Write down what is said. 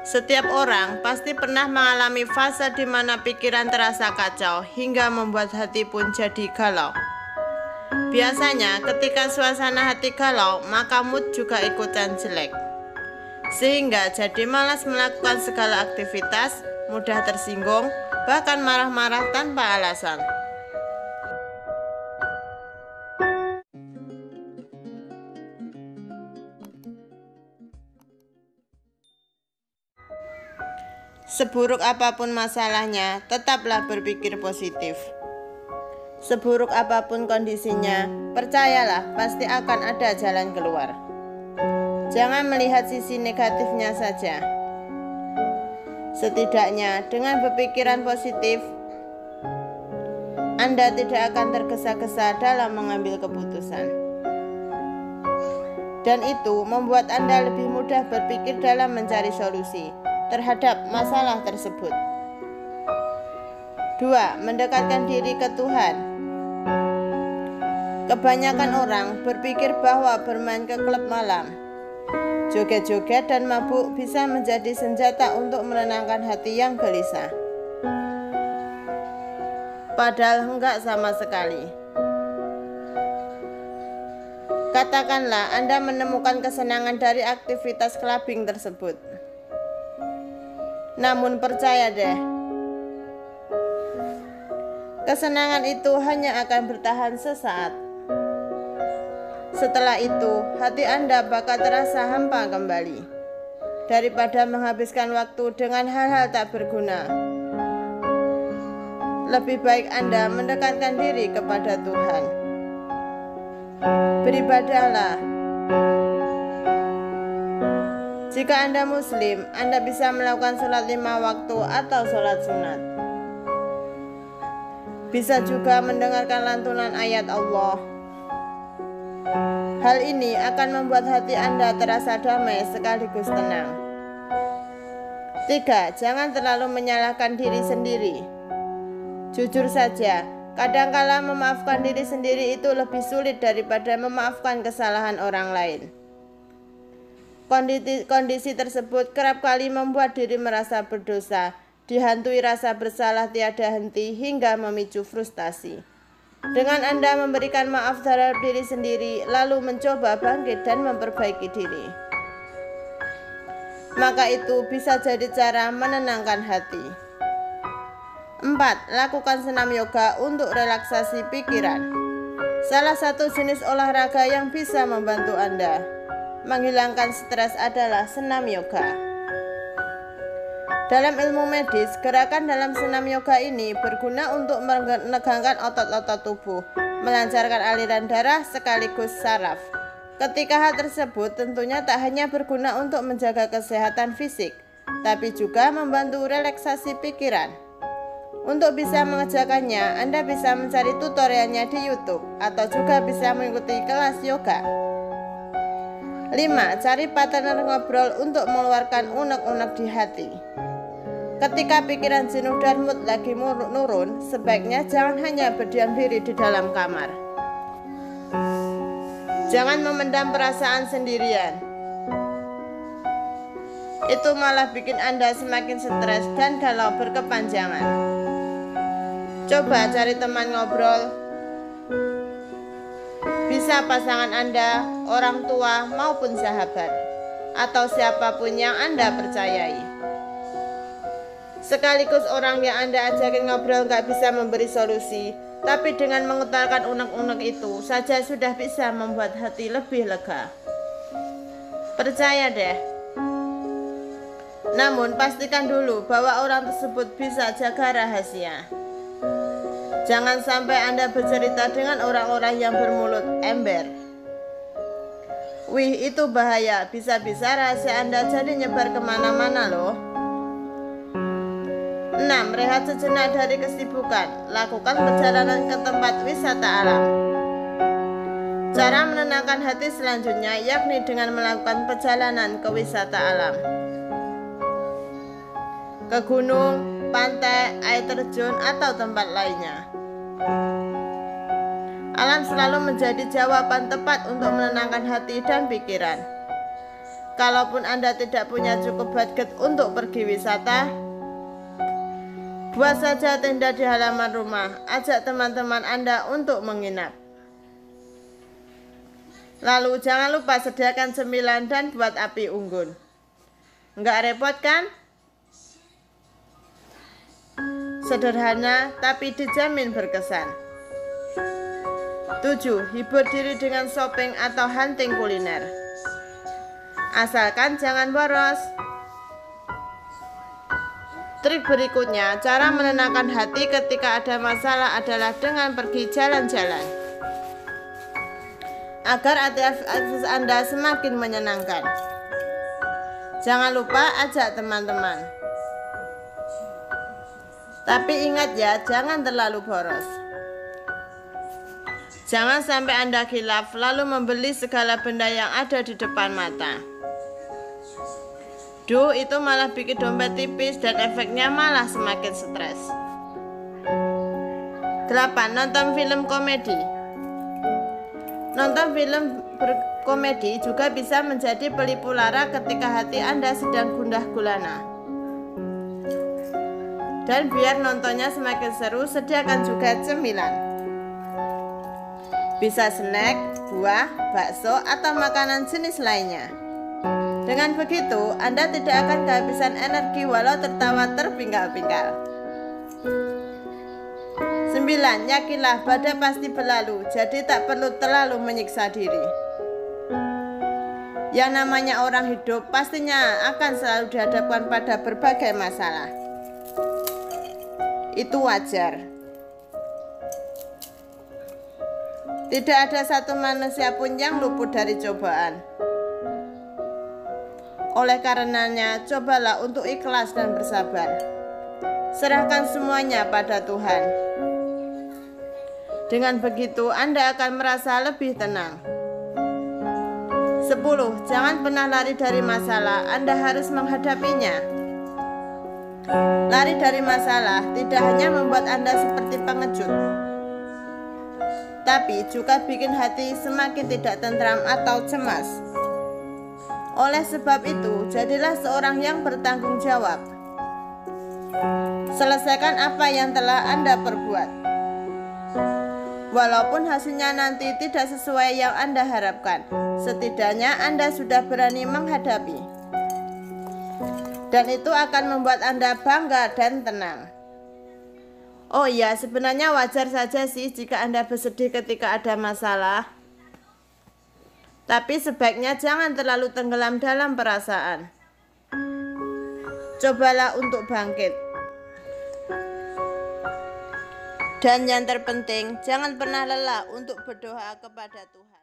Setiap orang pasti pernah mengalami fase di mana pikiran terasa kacau hingga membuat hati pun jadi galau. Biasanya ketika suasana hati galau, maka mood juga ikutan jelek. Sehingga jadi malas melakukan segala aktivitas, mudah tersinggung, bahkan marah-marah tanpa alasan. Seburuk apapun masalahnya, tetaplah berpikir positif. Seburuk apapun kondisinya, percayalah pasti akan ada jalan keluar. Jangan melihat sisi negatifnya saja. Setidaknya dengan berpikiran positif, Anda tidak akan tergesa-gesa dalam mengambil keputusan. Dan itu membuat Anda lebih mudah berpikir dalam mencari solusi terhadap masalah tersebut. 2. Mendekatkan diri ke Tuhan. Kebanyakan orang berpikir bahwa bermain ke klub malam, joget-joget dan mabuk bisa menjadi senjata untuk menenangkan hati yang gelisah. Padahal enggak sama sekali. Katakanlah Anda menemukan kesenangan dari aktivitas clubbing tersebut. Namun percaya deh, kesenangan itu hanya akan bertahan sesaat. Setelah itu, hati Anda bakal terasa hampa kembali. Daripada menghabiskan waktu dengan hal-hal tak berguna, lebih baik Anda mendekatkan diri kepada Tuhan. Beribadahlah. Jika Anda Muslim, Anda bisa melakukan sholat 5 waktu atau sholat sunat. Bisa juga mendengarkan lantunan ayat Allah. Hal ini akan membuat hati Anda terasa damai sekaligus tenang. 3. Jangan terlalu menyalahkan diri sendiri. Jujur saja, kadangkala memaafkan diri sendiri itu lebih sulit daripada memaafkan kesalahan orang lain. Kondisi tersebut kerap kali membuat diri merasa berdosa, dihantui rasa bersalah tiada henti hingga memicu frustasi. Dengan Anda memberikan maaf terhadap diri sendiri, lalu mencoba bangkit dan memperbaiki diri, maka itu bisa jadi cara menenangkan hati. 4. Lakukan senam yoga untuk relaksasi pikiran. Salah satu jenis olahraga yang bisa membantu Anda menghilangkan stres adalah senam yoga. Dalam ilmu medis, gerakan dalam senam yoga ini berguna untuk menegangkan otot-otot tubuh, melancarkan aliran darah sekaligus saraf. Ketika hal tersebut tentunya tak hanya berguna untuk menjaga kesehatan fisik, tapi juga membantu relaksasi pikiran. Untuk bisa mengerjakannya, Anda bisa mencari tutorialnya di YouTube atau juga bisa mengikuti kelas yoga. 5. Cari partner ngobrol untuk mengeluarkan unek-unek di hati. Ketika pikiran jenuh dan mood lagi menurun, sebaiknya jangan hanya berdiam diri di dalam kamar. Jangan memendam perasaan sendirian. Itu malah bikin Anda semakin stres dan galau berkepanjangan. Coba cari teman ngobrol. Bisa pasangan Anda, orang tua maupun sahabat, atau siapapun yang Anda percayai. Sekaligus orang yang Anda ajakin ngobrol gak bisa memberi solusi, tapi dengan mengutarakan unek-unek itu saja sudah bisa membuat hati lebih lega. Percaya deh. Namun pastikan dulu bahwa orang tersebut bisa jaga rahasia. Jangan sampai Anda bercerita dengan orang-orang yang bermulut ember. Wih, itu bahaya, bisa-bisa rahasia Anda jadi nyebar kemana-mana loh. 6. Rehat sejenak dari kesibukan. Lakukan perjalanan ke tempat wisata alam. Cara menenangkan hati selanjutnya yakni dengan melakukan perjalanan ke wisata alam, ke gunung, pantai, air terjun, atau tempat lainnya. Alam selalu menjadi jawaban tepat untuk menenangkan hati dan pikiran. Kalaupun Anda tidak punya cukup budget untuk pergi wisata, buat saja tenda di halaman rumah, ajak teman-teman Anda untuk menginap. Lalu jangan lupa sediakan cemilan dan buat api unggun. Nggak repot kan? Sederhana tapi dijamin berkesan. 7. Hibur diri dengan shopping atau hunting kuliner. Asalkan jangan boros. Trik berikutnya, cara menenangkan hati ketika ada masalah adalah dengan pergi jalan-jalan, agar aktivitas Anda semakin menyenangkan. Jangan lupa ajak teman-teman. Tapi ingat ya, jangan terlalu boros. Jangan sampai Anda khilaf lalu membeli segala benda yang ada di depan mata. Itu malah bikin dompet tipis dan efeknya malah semakin stres. 8. Nonton film komedi. Nonton film berkomedi juga bisa menjadi pelipur lara ketika hati Anda sedang gundah gulana. Dan biar nontonnya semakin seru, sediakan juga cemilan. Bisa snack, buah, bakso, atau makanan jenis lainnya. Dengan begitu, Anda tidak akan kehabisan energi walau tertawa terpingkal-pingkal. 9. Yakinlah badai pasti berlalu, jadi tak perlu terlalu menyiksa diri. Yang namanya orang hidup pastinya akan selalu dihadapkan pada berbagai masalah. Itu wajar. Tidak ada satu manusia pun yang luput dari cobaan. Oleh karenanya, cobalah untuk ikhlas dan bersabar. Serahkan semuanya pada Tuhan. Dengan begitu, Anda akan merasa lebih tenang. 10. Jangan pernah lari dari masalah, Anda harus menghadapinya. Lari dari masalah tidak hanya membuat Anda seperti pengecut, tapi juga bikin hati semakin tidak tentram atau cemas. Oleh sebab itu, jadilah seorang yang bertanggung jawab. Selesaikan apa yang telah Anda perbuat. Walaupun hasilnya nanti tidak sesuai yang Anda harapkan, setidaknya Anda sudah berani menghadapi. Dan itu akan membuat Anda bangga dan tenang. Oh iya, sebenarnya wajar saja sih jika Anda bersedih ketika ada masalah. Tapi sebaiknya jangan terlalu tenggelam dalam perasaan. Cobalah untuk bangkit. Dan yang terpenting, jangan pernah lelah untuk berdoa kepada Tuhan.